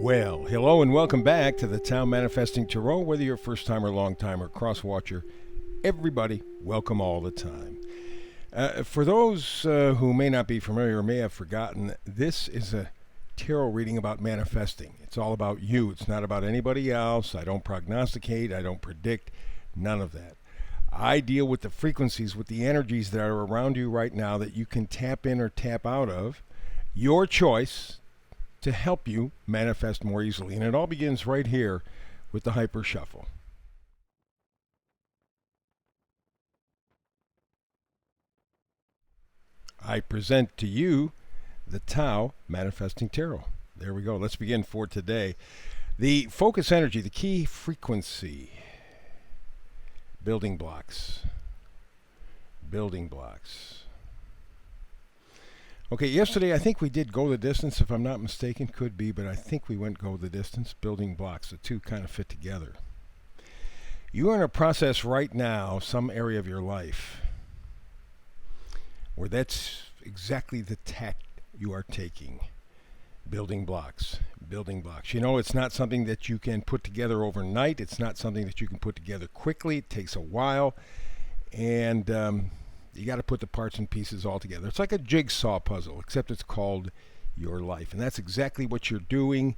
Well, hello and welcome back to the Tao Manifesting Tarot. Whether you're a first time or long time or cross watcher, everybody, welcome all the time. For those who may not be familiar or may have forgotten, this is a tarot reading about manifesting. It's all about you. It's not about anybody else. I don't prognosticate. I don't predict. None of that. I deal with the frequencies, with the energies that are around you right now that you can tap in or tap out of. Your choice to help you manifest more easily. And it all begins right here with the Hyper Shuffle. I present to you the Tao Manifesting Tarot. There we go. Let's begin for today. The focus energy, the key frequency, building blocks. Building blocks. Okay, yesterday I think we did go the distance, if I'm not mistaken. Could be, but I think we went go the distance. Building blocks, the two kind of fit together. You are in a process right now, some area of your life, where that's exactly the tact you are taking. Building blocks, building blocks. You know, it's not something that you can put together overnight. It's not something that you can put together quickly. It takes a while. And you got to put the parts and pieces all together. It's like a jigsaw puzzle, except it's called your life. And that's exactly what you're doing.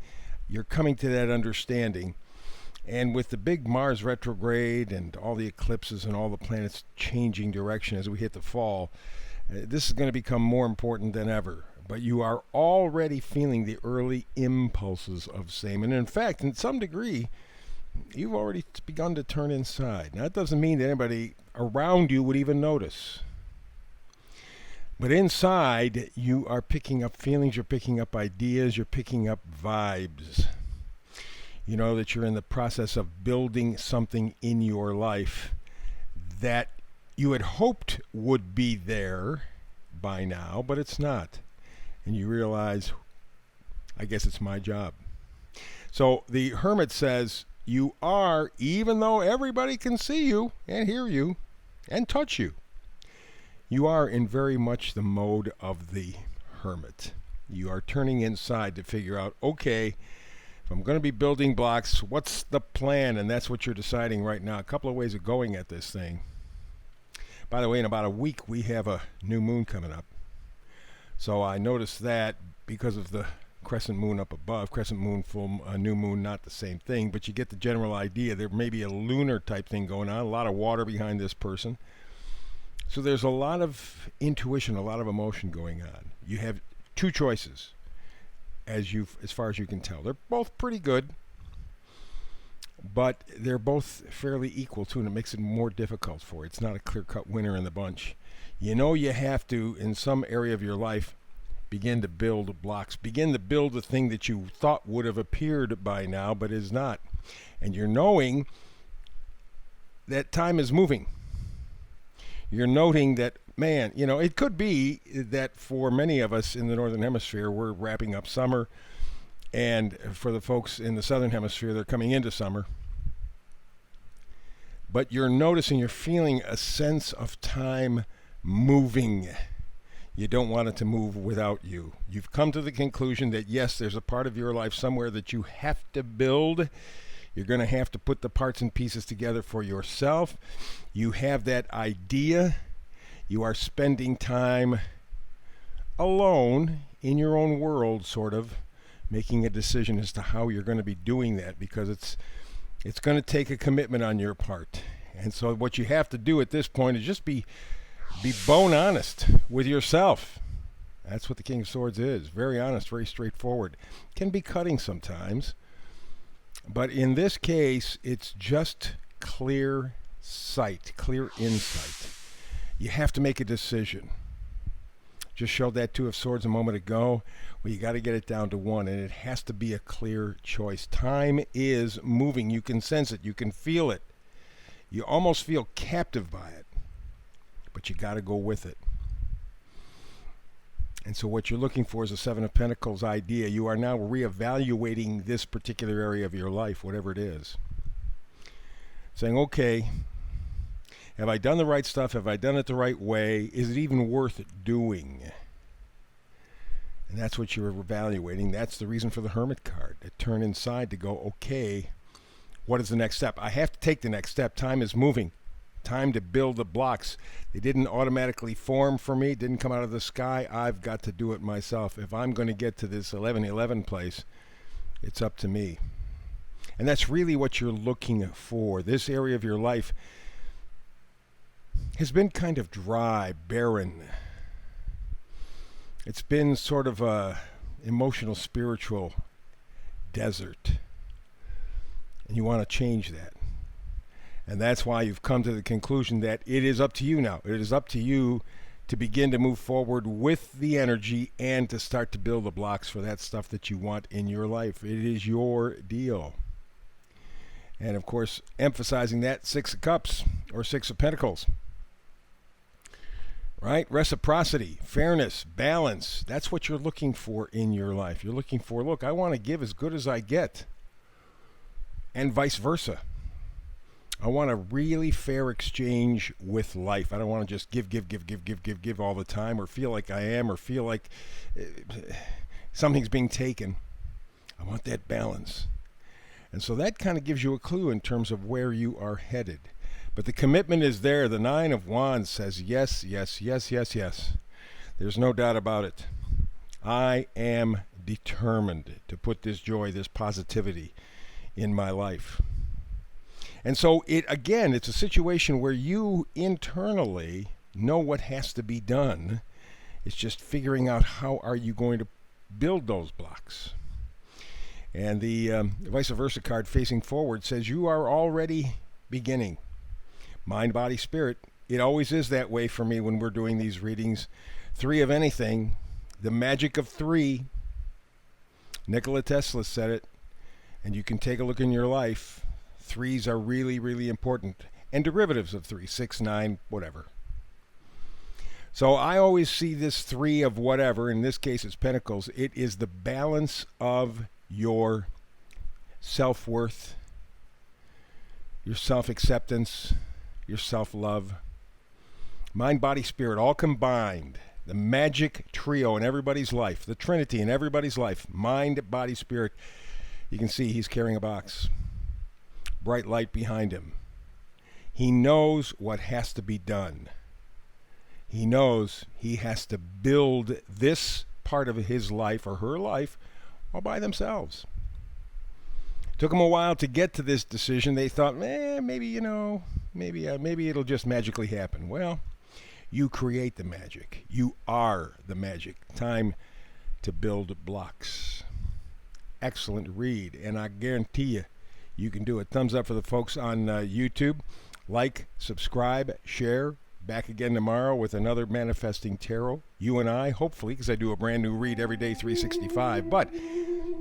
You're coming to that understanding. And with the big Mars retrograde and all the eclipses and all the planets changing direction as we hit the fall, this is going to become more important than ever. But you are already feeling the early impulses of same. And in fact, in some degree, you've already begun to turn inside. Now, that doesn't mean that anybody around you would even notice. But inside, you are picking up feelings, you're picking up ideas, you're picking up vibes. You know that you're in the process of building something in your life that you had hoped would be there by now, but it's not. And you realize, I guess it's my job. So the Hermit says, you are, even though everybody can see you and hear you and touch you, you are in very much the mode of the Hermit. You are turning inside to figure out, okay, if I'm going to be building blocks, what's the plan? And that's what you're deciding right now. A couple of ways of going at this thing. By the way, in about a week, we have a new moon coming up. So I noticed that because of the crescent moon up above, crescent moon, full new moon, not the same thing, but you get the general idea. There may be a lunar type thing going on, a lot of water behind this person. So there's a lot of intuition, a lot of emotion going on. You have two choices, as far as you can tell. They're both pretty good, but they're both fairly equal too, and it makes it more difficult for you. It's not a clear-cut winner in the bunch. You know you have to, in some area of your life, begin to build blocks. Begin to build the thing that you thought would have appeared by now, but is not. And you're knowing that time is moving. You're noting that, man, you know, it could be that for many of us in the Northern Hemisphere, we're wrapping up summer. And for the folks in the Southern Hemisphere, they're coming into summer. But you're noticing, you're feeling a sense of time moving. You don't want it to move without you. You've come to the conclusion that, yes, there's a part of your life somewhere that you have to build. You're going to have to put the parts and pieces together for yourself. You have that idea. You are spending time alone in your own world, sort of, making a decision as to how you're going to be doing that, because it's going to take a commitment on your part. And so what you have to do at this point is just be bone honest with yourself. That's what the King of Swords is. Very honest, very straightforward. Can be cutting sometimes. But in this case, it's just clear sight, clear insight. You have to make a decision. Just showed that Two of Swords a moment ago. Well, you got to get it down to one, and it has to be a clear choice. Time is moving. You can sense it. You can feel it. You almost feel captive by it. But you got to go with it. And so what you're looking for is a Seven of Pentacles idea. You are now reevaluating this particular area of your life, whatever it is. Saying, okay, have I done the right stuff? Have I done it the right way? Is it even worth doing? And that's what you're evaluating. That's the reason for the Hermit card. To turn inside to go, okay, what is the next step? I have to take the next step. Time is moving. Time to build the blocks. They didn't automatically form for me. Didn't come out of the sky. I've got to do it myself. If I'm going to get to this 1111 place, it's up to me. And that's really what you're looking for. This area of your life has been kind of dry, barren. It's been sort of a emotional, spiritual desert. And you want to change that. And that's why you've come to the conclusion that it is up to you now. It is up to you to begin to move forward with the energy and to start to build the blocks for that stuff that you want in your life. It is your deal. And of course, emphasizing that Six of Cups or Six of Pentacles. Right? Reciprocity, fairness, balance. That's what you're looking for in your life. You're looking for, look, I want to give as good as I get. And vice versa. I want a really fair exchange with life. I don't want to just give all the time, or feel like I am, or feel like something's being taken. I want that balance. And so that kind of gives you a clue in terms of where you are headed. But the commitment is there. The Nine of Wands says yes, yes, yes, yes, yes. There's no doubt about it. I am determined to put this joy, this positivity in my life. And so it's a situation where you internally know what has to be done. It's just figuring out how are you going to build those blocks. And the vice versa card facing forward says you are already beginning. Mind, body, spirit. It always is that way for me when we're doing these readings. 3 of anything. The magic of 3. Nikola Tesla said it. And you can take a look in your life. 3s are really, really important. And derivatives of 3, 6, 9, whatever. So I always see this 3 of whatever, in this case it's Pentacles. It is the balance of your self-worth, your self-acceptance, your self-love. Mind, body, spirit, all combined. The magic trio in everybody's life. The Trinity in everybody's life. Mind, body, spirit. You can see he's carrying a box. Bright light behind him. He knows what has to be done. He knows he has to build this part of his life or her life all by themselves. Took them a while to get to this decision. They thought, maybe it'll just magically happen. Well, you create the magic. You are the magic. Time to build blocks. Excellent read, and I guarantee you can do it. Thumbs up for the folks on YouTube. Like, subscribe, share. Back again tomorrow with another Manifesting Tarot. You and I, hopefully, because I do a brand new read every day, 365. But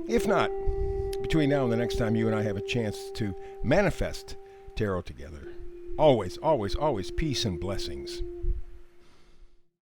if not, between now and the next time you and I have a chance to manifest tarot together, always, always, always peace and blessings.